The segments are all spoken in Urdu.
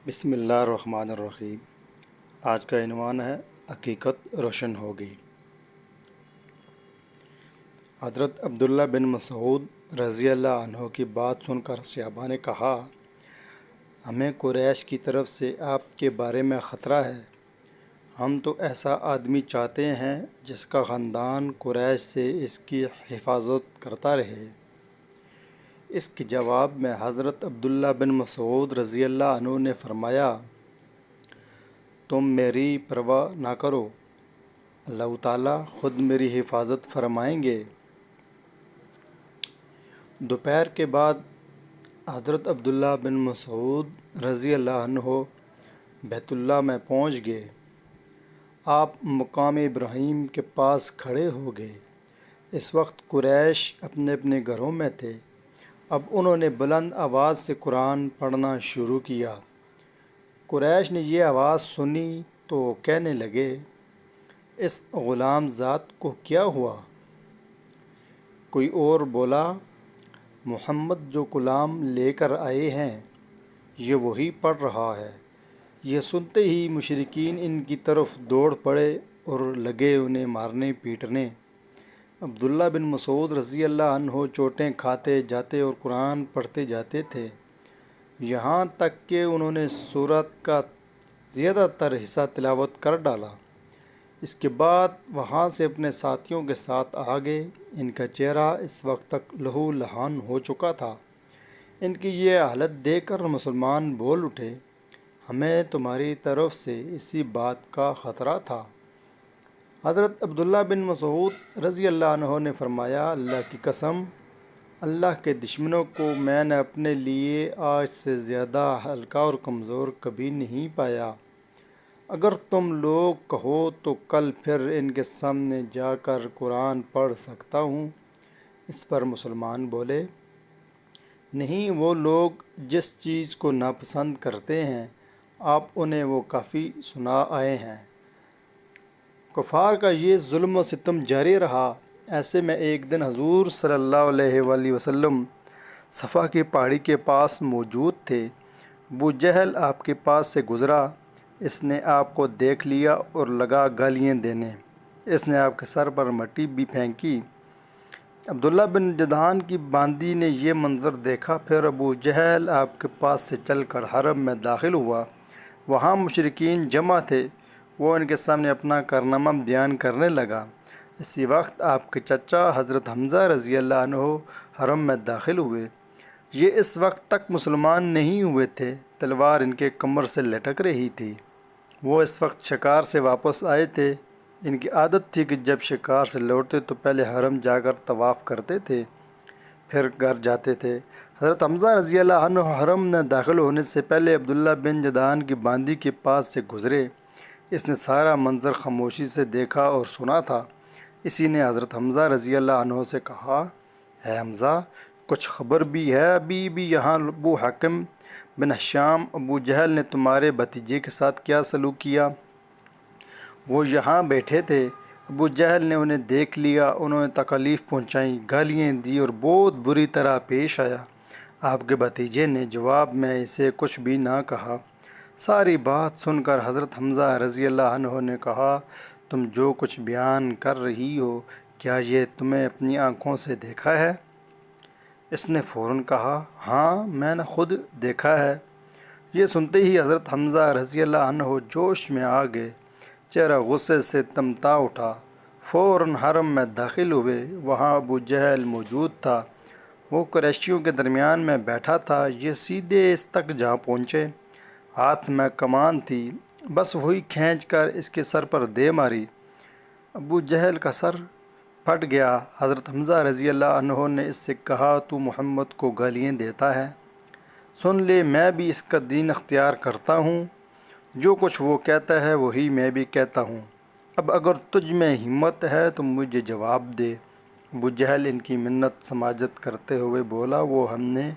بسم اللہ الرحمن الرحیم۔ آج کا عنوان ہے حقیقت روشن ہوگی۔ حضرت عبداللہ بن مسعود رضی اللہ عنہ کی بات سن کر صحابہ نے کہا، ہمیں قریش کی طرف سے آپ کے بارے میں خطرہ ہے۔ ہم تو ایسا آدمی چاہتے ہیں جس کا خاندان قریش سے اس کی حفاظت کرتا رہے۔ اس کے جواب میں حضرت عبداللہ بن مسعود رضی اللہ عنہ نے فرمایا، تم میری پرواہ نہ کرو، اللہ تعالیٰ خود میری حفاظت فرمائیں گے۔ دوپہر کے بعد حضرت عبداللہ بن مسعود رضی اللہ عنہ بیت اللہ میں پہنچ گئے۔ آپ مقام ابراہیم کے پاس کھڑے ہو گئے۔ اس وقت قریش اپنے اپنے گھروں میں تھے۔ اب انہوں نے بلند آواز سے قرآن پڑھنا شروع کیا۔ قریش نے یہ آواز سنی تو کہنے لگے، اس غلام ذات کو کیا ہوا؟ کوئی اور بولا، محمد جو غلام لے کر آئے ہیں یہ وہی پڑھ رہا ہے۔ یہ سنتے ہی مشرکین ان کی طرف دوڑ پڑے اور لگے انہیں مارنے پیٹنے۔ عبداللہ بن مسعود رضی اللہ عنہ چوٹیں کھاتے جاتے اور قرآن پڑھتے جاتے تھے، یہاں تک کہ انہوں نے سورت کا زیادہ تر حصہ تلاوت کر ڈالا۔ اس کے بعد وہاں سے اپنے ساتھیوں کے ساتھ آ گئے۔ ان کا چہرہ اس وقت تک لہو لہان ہو چکا تھا۔ ان کی یہ حالت دیکھ کر مسلمان بول اٹھے، ہمیں تمہاری طرف سے اسی بات کا خطرہ تھا۔ حضرت عبداللہ بن مسعود رضی اللہ عنہ نے فرمایا، اللہ کی قسم، اللہ کے دشمنوں کو میں نے اپنے لیے آج سے زیادہ ہلکا اور کمزور کبھی نہیں پایا۔ اگر تم لوگ کہو تو کل پھر ان کے سامنے جا کر قرآن پڑھ سکتا ہوں۔ اس پر مسلمان بولے، نہیں، وہ لوگ جس چیز کو ناپسند کرتے ہیں آپ انہیں وہ کافی سنا آئے ہیں۔ کفار کا یہ ظلم و ستم جاری رہا۔ ایسے میں ایک دن حضور صلی اللہ علیہ وآلہ وسلم صفا کی پہاڑی کے پاس موجود تھے۔ ابو جہل آپ کے پاس سے گزرا۔ اس نے آپ کو دیکھ لیا اور لگا گالیاں دینے۔ اس نے آپ کے سر پر مٹی بھی پھینکی۔ عبداللہ بن جدعان کی باندی نے یہ منظر دیکھا۔ پھر ابو جہل آپ کے پاس سے چل کر حرم میں داخل ہوا۔ وہاں مشرکین جمع تھے۔ وہ ان کے سامنے اپنا کارنامہ بیان کرنے لگا۔ اسی وقت آپ کے چچا حضرت حمزہ رضی اللہ عنہ حرم میں داخل ہوئے۔ یہ اس وقت تک مسلمان نہیں ہوئے تھے۔ تلوار ان کے کمر سے لٹک رہی تھی۔ وہ اس وقت شکار سے واپس آئے تھے۔ ان کی عادت تھی کہ جب شکار سے لوٹتے تو پہلے حرم جا کر طواف کرتے تھے، پھر گھر جاتے تھے۔ حضرت حمزہ رضی اللہ عنہ حرم میں داخل ہونے سے پہلے عبداللہ بن جدعان کی باندی کے پاس سے گزرے۔ اس نے سارا منظر خاموشی سے دیکھا اور سنا تھا۔ اسی نے حضرت حمزہ رضی اللہ عنہ سے کہا، اے حمزہ، کچھ خبر بھی ہے؟ ابھی بھی یہاں ابو حکم بن ہشام ابو جہل نے تمہارے بھتیجے کے ساتھ کیا سلوک کیا؟ وہ یہاں بیٹھے تھے۔ ابو جہل نے انہیں دیکھ لیا، انہوں نے تکالیف پہنچائیں، گالیاں دی اور بہت بری طرح پیش آیا۔ آپ کے بھتیجے نے جواب میں اسے کچھ بھی نہ کہا۔ ساری بات سن کر حضرت حمزہ رضی اللہ عنہ نے کہا، تم جو کچھ بیان کر رہی ہو کیا یہ تمہیں اپنی آنکھوں سے دیکھا ہے؟ اس نے فوراً کہا، ہاں، میں نے خود دیکھا ہے۔ یہ سنتے ہی حضرت حمزہ رضی اللہ عنہ جوش میں آ گئے، چہرہ غصے سے تمتا اٹھا۔ فوراً حرم میں داخل ہوئے۔ وہاں ابو جہل موجود تھا۔ وہ قریشیوں کے درمیان میں بیٹھا تھا۔ یہ سیدھے اس تک جا پہنچے۔ ہاتھ میں کمان تھی، بس وہی کھینچ کر اس کے سر پر دے ماری۔ ابو جہل کا سر پھٹ گیا۔ حضرت حمزہ رضی اللہ عنہ نے اس سے کہا، تو محمد کو گالیاں دیتا ہے؟ سن لے، میں بھی اس کا دین اختیار کرتا ہوں۔ جو کچھ وہ کہتا ہے وہی میں بھی کہتا ہوں۔ اب اگر تجھ میں ہمت ہے تو مجھے جواب دے۔ ابو جہل ان کی منت سماجت کرتے ہوئے بولا، وہ ہم نے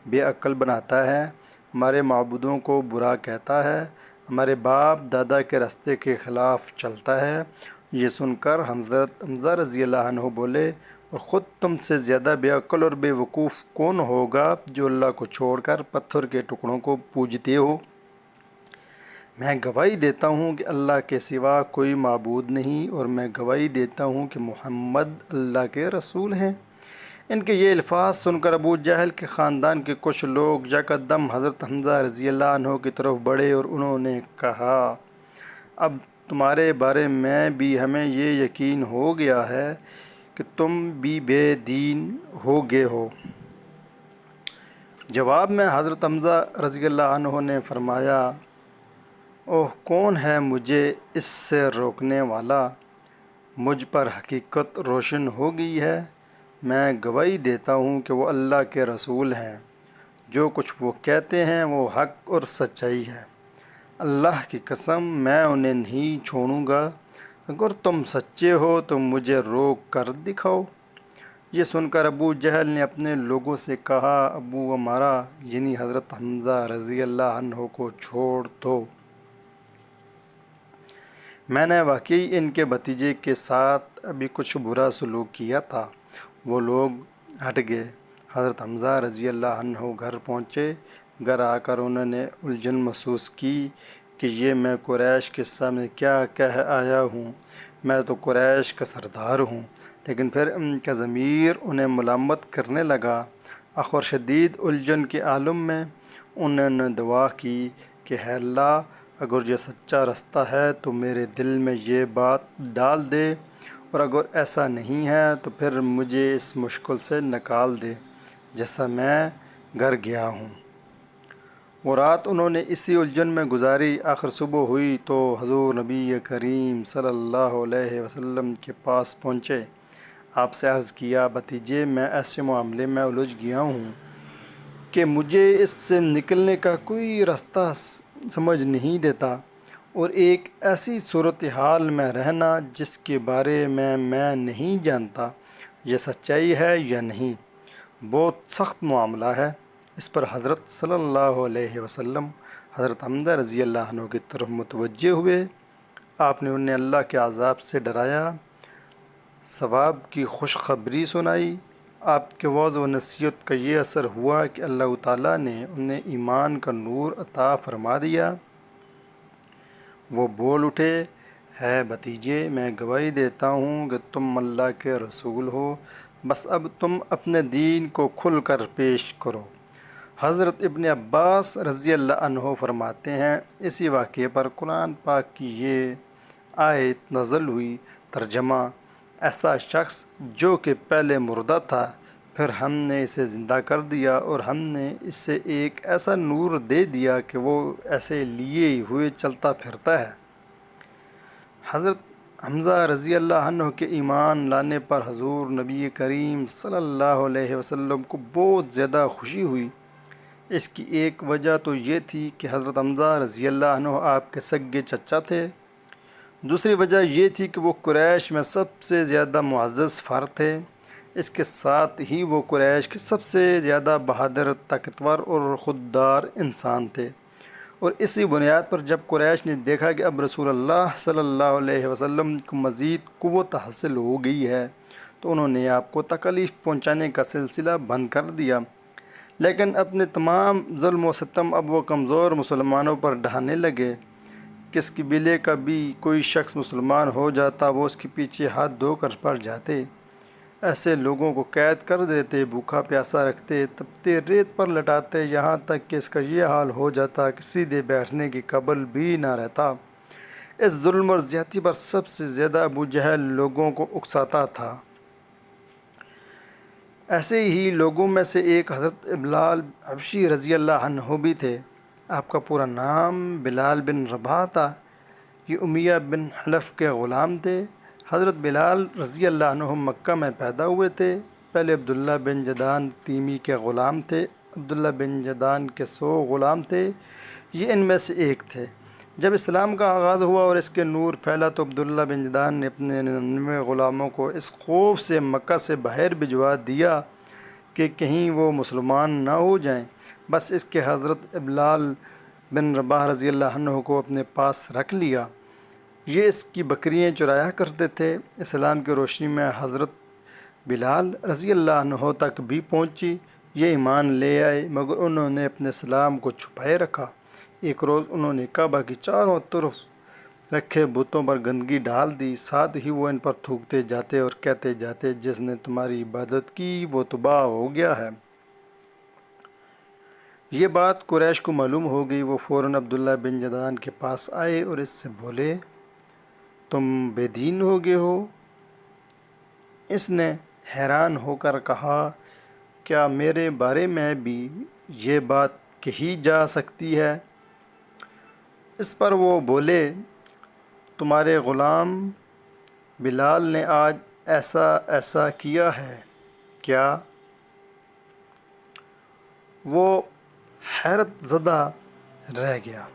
بے عقل بناتا ہے، ہمارے معبودوں کو برا کہتا ہے، ہمارے باپ دادا کے راستے کے خلاف چلتا ہے۔ یہ سن کر حضرت حمزہ رضی اللہ عنہ بولے، اور خود تم سے زیادہ بے عقل اور بے وقوف کون ہوگا جو اللہ کو چھوڑ کر پتھر کے ٹکڑوں کو پوجتے ہو؟ میں گواہی دیتا ہوں کہ اللہ کے سوا کوئی معبود نہیں، اور میں گواہی دیتا ہوں کہ محمد اللہ کے رسول ہیں۔ ان کے یہ الفاظ سن کر ابو جہل کے خاندان کے کچھ لوگ یکدم حضرت حمزہ رضی اللہ عنہ کی طرف بڑھے اور انہوں نے کہا، اب تمہارے بارے میں بھی ہمیں یہ یقین ہو گیا ہے کہ تم بھی بے دین ہو گئے ہو۔ جواب میں حضرت حمزہ رضی اللہ عنہ نے فرمایا، اوہ کون ہے مجھے اس سے روکنے والا؟ مجھ پر حقیقت روشن ہو گئی ہے۔ میں گواہی دیتا ہوں کہ وہ اللہ کے رسول ہیں۔ جو کچھ وہ کہتے ہیں وہ حق اور سچائی ہے۔ اللہ کی قسم میں انہیں نہیں چھوڑوں گا۔ اگر تم سچے ہو تو مجھے روک کر دکھاؤ۔ یہ سن کر ابو جہل نے اپنے لوگوں سے کہا، ابو عمارہ یعنی حضرت حمزہ رضی اللہ عنہ کو چھوڑ دو۔ میں نے واقعی ان کے بھتیجے کے ساتھ ابھی کچھ برا سلوک کیا تھا۔ وہ لوگ ہٹ گئے۔ حضرت حمزہ رضی اللہ عنہ گھر پہنچے۔ گھر آ کر انہوں نے الجھن محسوس کی کہ یہ میں قریش کے سامنے کیا کہہ آیا ہوں۔ میں تو قریش کا سردار ہوں۔ لیکن پھر ان کا ضمیر انہیں ملامت کرنے لگا۔ آخر شدید الجھن کے عالم میں انہوں نے دعا کی کہ اے اللہ، اگر یہ سچا رستہ ہے تو میرے دل میں یہ بات ڈال دے، اور اگر ایسا نہیں ہے تو پھر مجھے اس مشکل سے نکال دے جیسا میں گھر گیا ہوں۔ وہ رات انہوں نے اسی الجھن میں گزاری۔ آخر صبح ہوئی تو حضور نبی کریم صلی اللہ علیہ وسلم کے پاس پہنچے۔ آپ سے عرض کیا، بھتیجے میں ایسے معاملے میں الجھ گیا ہوں کہ مجھے اس سے نکلنے کا کوئی راستہ سمجھ نہیں دیتا، اور ایک ایسی صورتحال میں رہنا جس کے بارے میں نہیں جانتا یہ سچائی ہے یا نہیں، بہت سخت معاملہ ہے۔ اس پر حضرت صلی اللہ علیہ وسلم حضرت حمزہ رضی اللہ عنہ کی طرف متوجہ ہوئے۔ آپ نے انہیں اللہ کے عذاب سے ڈرایا، ثواب کی خوشخبری سنائی۔ آپ کے وعظ و نصیحت کا یہ اثر ہوا کہ اللہ تعالیٰ نے انہیں ایمان کا نور عطا فرما دیا۔ وہ بول اٹھے، ہے بھتیجے، میں گواہی دیتا ہوں کہ تم اللہ کے رسول ہو، بس اب تم اپنے دین کو کھل کر پیش کرو۔ حضرت ابن عباس رضی اللہ عنہ فرماتے ہیں، اسی واقعے پر قرآن پاک کی یہ آیت نازل ہوئی۔ ترجمہ: ایسا شخص جو کہ پہلے مردہ تھا، پھر ہم نے اسے زندہ کر دیا اور ہم نے اسے ایک ایسا نور دے دیا کہ وہ ایسے لیے ہوئے چلتا پھرتا ہے۔ حضرت حمزہ رضی اللہ عنہ کے ایمان لانے پر حضور نبی کریم صلی اللہ علیہ وسلم کو بہت زیادہ خوشی ہوئی۔ اس کی ایک وجہ تو یہ تھی کہ حضرت حمزہ رضی اللہ عنہ آپ کے سگے چچا تھے۔ دوسری وجہ یہ تھی کہ وہ قریش میں سب سے زیادہ معزز فرد تھے۔ اس کے ساتھ ہی وہ قریش کے سب سے زیادہ بہادر، طاقتور اور خوددار انسان تھے۔ اور اسی بنیاد پر جب قریش نے دیکھا کہ اب رسول اللہ صلی اللہ علیہ وسلم کو مزید قوت حاصل ہو گئی ہے، تو انہوں نے آپ کو تکلیف پہنچانے کا سلسلہ بند کر دیا۔ لیکن اپنے تمام ظلم و ستم اب وہ کمزور مسلمانوں پر ڈھانے لگے۔ کس قبیلے کا بھی کوئی شخص مسلمان ہو جاتا، وہ اس کے پیچھے ہاتھ دھو کر پڑ جاتے، ایسے لوگوں کو قید کر دیتے، بھوکا پیاسا رکھتے، تپتے ریت پر لٹاتے، یہاں تک کہ اس کا یہ حال ہو جاتا کہ سیدھے بیٹھنے کی قابل بھی نہ رہتا۔ اس ظلم اور زیادتی پر سب سے زیادہ ابو جہل لوگوں کو اکساتا تھا۔ ایسے ہی لوگوں میں سے ایک حضرت بلال حبشی رضی اللہ عنہ بھی تھے۔ آپ کا پورا نام بلال بن رباح تھا۔ یہ امیہ بن حلف کے غلام تھے۔ حضرت بلال رضی اللہ عنہ مکہ میں پیدا ہوئے تھے۔ پہلے عبداللہ بن جدان تیمی کے غلام تھے۔ عبداللہ بن جدان کے 100 غلام تھے، یہ ان میں سے ایک تھے۔ جب اسلام کا آغاز ہوا اور اس کے نور پھیلا تو عبداللہ بن جدان نے اپنے 99 غلاموں کو اس خوف سے مکہ سے باہر بھجوا دیا کہ کہیں وہ مسلمان نہ ہو جائیں، بس اس کے حضرت بلال بن رباح رضی اللہ عنہ کو اپنے پاس رکھ لیا۔ یہ اس کی بکریاں چرایا کرتے تھے۔ اسلام کی روشنی میں حضرت بلال رضی اللہ عنہ تک بھی پہنچی، یہ ایمان لے آئے، مگر انہوں نے اپنے اسلام کو چھپائے رکھا۔ ایک روز انہوں نے کعبہ کی چاروں طرف رکھے بتوں پر گندگی ڈال دی، ساتھ ہی وہ ان پر تھوکتے جاتے اور کہتے جاتے جس نے تمہاری عبادت کی وہ تباہ ہو گیا ہے۔ یہ بات قریش کو معلوم ہو گئی، وہ فوراً عبداللہ بن جدعان کے پاس آئے اور اس سے بولے تم بے دین ہو گئے ہو؟ اس نے حیران ہو کر کہا کیا میرے بارے میں بھی یہ بات کہی جا سکتی ہے؟ اس پر وہ بولے تمہارے غلام بلال نے آج ایسا ایسا کیا ہے کیا؟ وہ حیرت زدہ رہ گیا۔